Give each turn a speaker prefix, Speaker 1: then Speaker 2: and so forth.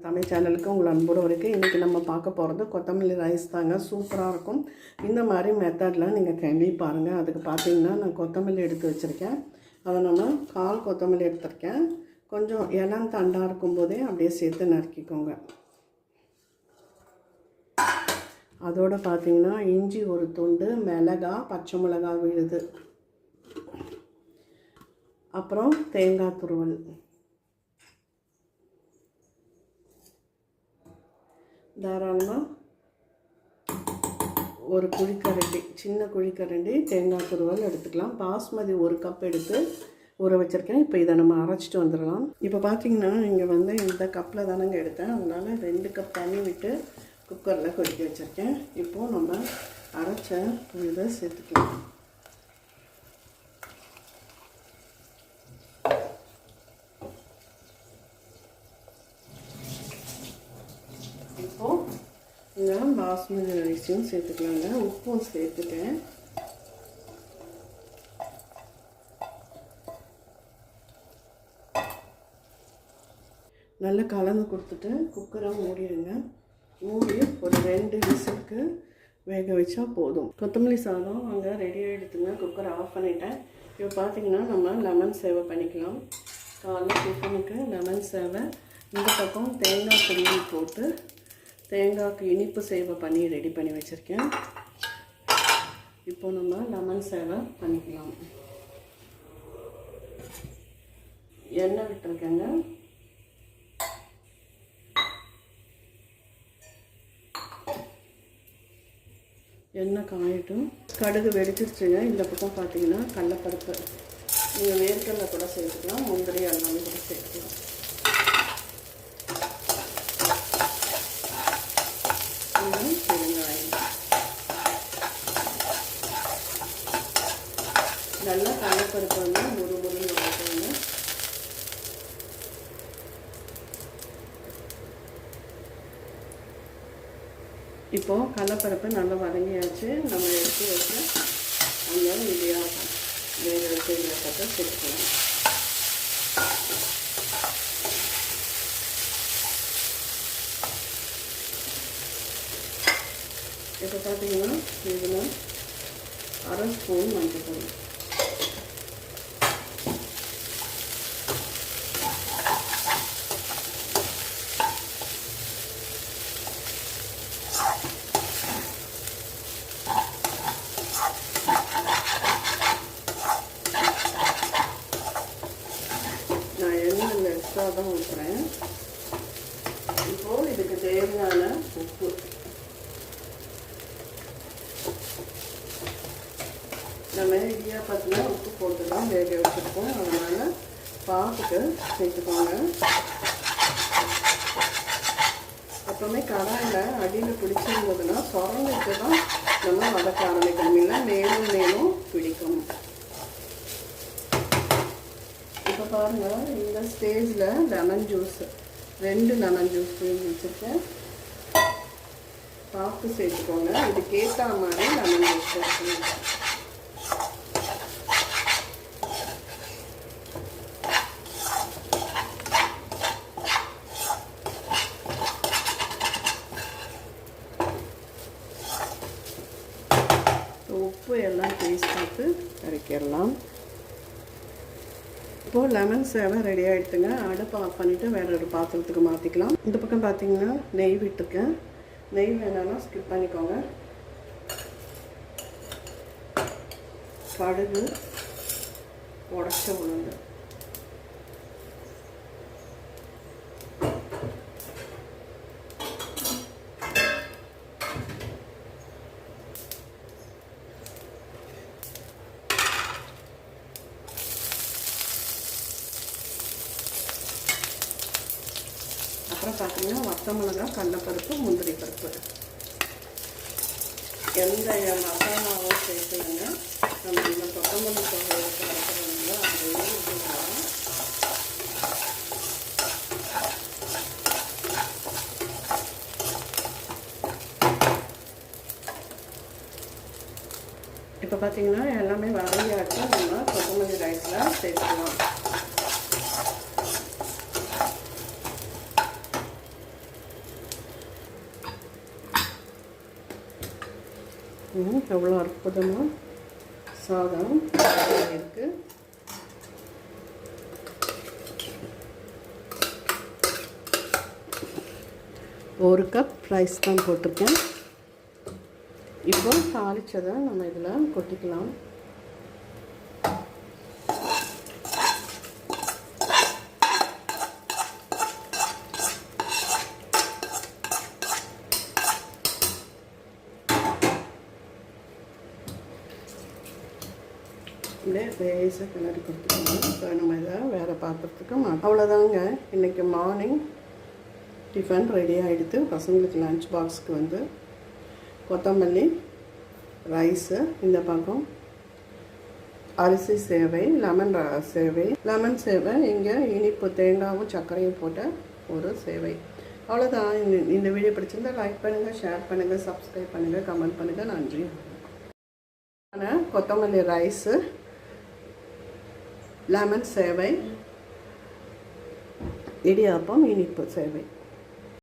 Speaker 1: தமிழ் சேனலுக்கு உங்கள் அன்போடு இருக்குது. இன்றைக்கி நம்ம பார்க்க போகிறது கொத்தமல்லி ரைஸ் தாங்க. சூப்பராக இருக்கும். இந்த மாதிரி மெத்தடில் நீங்கள் கிண்டி பாருங்கள். அதுக்கு பார்த்தீங்கன்னா நான் கொத்தமல்லி எடுத்து வச்சுருக்கேன். அதை நம்ம 1/4 கொத்தமல்லி எடுத்துருக்கேன். கொஞ்சம் இளம் தண்டாக இருக்கும்போதே அப்படியே சேர்த்து நறுக்கிக்கோங்க. அதோடு பார்த்தீங்கன்னா இஞ்சி ஒரு துண்டு, மிளகா, பச்சை மிளகா விழுது, அப்புறம் தேங்காய் துருவல், தாராளமாக ஒரு குழிக்கரண்டி, சின்ன குழிக்கரண்டி தேங்காய் துருவல் எடுத்துக்கலாம். பாஸ்மதி 1 கப் எடுத்து ஊற வச்சுருக்கேன். இப்போ இதை நம்ம அரைச்சிட்டு வந்துடலாம். இப்போ பார்த்தீங்கன்னா இங்கே வந்து இந்த கப்பில் தானேங்க எடுத்தேன், அதனால் 2 கப் தண்ணி விட்டு குக்கரில் கொதிக்க வச்சுருக்கேன். இப்போது நம்ம அரைச்ச இதை சேர்த்துக்கலாம். இப்போது இந்த பாஸ்மதி ரைஸையும் சேர்த்துக்கலாங்க. உப்பும் சேர்த்துட்டேன். நல்லா கலந்து கொடுத்துட்டு குக்கரை மூடிடுங்க. மூடி ஒரு 2 விசிலுக்கு வேக வச்சா போதும். கொத்தமல்லி சாதம் அங்கே ரெடி ஆகிடுதுங்க. குக்கரை ஆஃப் பண்ணிட்டேன். இப்போ பார்த்தீங்கன்னா நம்ம லெமன் சேவை பண்ணிக்கலாம். காலைல டிஃபனுக்கு லெமன் சேவை, இந்த பக்கம் தேங்காய் துருவி போட்டு தேங்காய்க்கு இனிப்பு சேவை பண்ணி ரெடி பண்ணி வச்சுருக்கேன். இப்போ நம்ம லெமன் சேவை பண்ணிக்கலாம். எண்ணெய் விட்டுருக்கேங்க. எண்ணெய் காயட்டும். கடுகு வெடிச்சிருச்சுங்க. இந்த பக்கம் பார்த்தீங்கன்னா கடலைப்பருப்பு, நீங்கள் வேர்க்கடலை கூட சேர்த்துக்கலாம், முந்திரி எல்லாமே கூட சேர்த்துக்கலாம். பெருங்காயம், நல்லா கடலைப்பருப்பு வந்து முறுமுறுன்னு வளர்க்கணுங்க. இப்போது கடலைப்பருப்பு நல்லா வதங்கியாச்சு. நம்ம எடுத்து வச்சு அந்த இடியாப்பம் வேக வச்சு இடியாப்பத்தை சேர்த்துக்கலாம். இப்போ பார்த்தீங்கன்னா இதில் 1/2 ஸ்பூன் மஞ்சள் பொடி, நான் எண்ணெயில் எக்ஸ்ட்ரா தான் ஊற்றுறேன். இப்போது இதுக்கு தேவையான உப்பு, நம்ம இடியாப்பத்தில் உப்பு போட்டு தான் வேக வச்சுருக்கோம், அதனால் பார்த்துட்டு சேர்த்துக்கோங்க. எப்பவுமே கடாயில் அடியில் பிடிச்சிருந்ததுன்னா சுரண்டிட்டு தான் நம்ம வதக்க ஆரம்பிக்கணும், இல்லை மேலும் மேலும் பிடிக்கும். இப்போ பாருங்கள், இந்த ஸ்டேஜில் லெமன் ஜூஸ் 2 லெமன் ஜூஸ் வச்சுருக்கேன். பார்த்து சேர்த்துக்கோங்க. இதுக்கு ஏற்ற மாதிரி லெமன் ஜூஸ் சேர்த்துக்கோங்க. உப்பு எல்லாம் டேஸ்ட் பார்த்து கரைக்கிடலாம். இப்போது லெமன் சேவை ரெடி ஆகிடுதுங்க. அடுப்பை ஆஃப் பண்ணிவிட்டு வேறு ஒரு பாத்திரத்துக்கு மாற்றிக்கலாம். இந்த பக்கம் பார்த்தீங்கன்னா நெய் விட்டுருக்கேன். நெய் வேணாலும் ஸ்கிப் பண்ணிக்கோங்க. கடுகு, உடச்ச உளுந்து, அப்புறம் பார்த்தீங்கன்னா வத்த மிளகா, கடலைப்பருப்பு, முந்திரி பருப்பு, எந்த மசாலாவும் சேர்த்துலங்க. நம்ம இந்த கொத்தமல்லி தூள் வளர்க்குறோம்ல, அதையும் ஊற்றலாம். இப்போ பார்த்தீங்கன்னா எல்லாமே வதங்கியாச்சு. நம்ம கொத்தமல்லி ரைஸில் சேர்த்துக்கலாம். எவ்வளோ அற்புதமாக சாதம் இருக்குது. ஒரு கப் ரைஸ் தான் போட்டிருக்கேன். இப்போ தாளிச்சதை நம்ம இதில் கொட்டிக்கலாம். இப்படியே லேசாக கிளறி கொடுத்துக்கணும். இப்போ நம்ம இதை வேறு பாத்திரத்துக்கு அவ்வளோதாங்க. இன்றைக்கி மார்னிங் டிஃபன் ரெடி ஆகிடுது. பசங்களுக்கு லன்ச் பாக்ஸுக்கு வந்து கொத்தமல்லி ரைஸு, இந்த பக்கம் அரிசி சேவை, லெமன் சேவை, இங்கே இனிப்பு தேங்காயும் சர்க்கரையும் போட்ட ஒரு சேவை. அவ்வளோதான். இந்த வீடியோ பிடிச்சிருந்தால் லைக் பண்ணுங்கள், ஷேர் பண்ணுங்கள், சப்ஸ்கிரைப் பண்ணுங்கள், கமெண்ட் பண்ணுங்கள். நன்றி. கொத்தமல்லி ரைஸு, லெமன் சேவை, இடியாப்பம், இனிப்பு சேவை.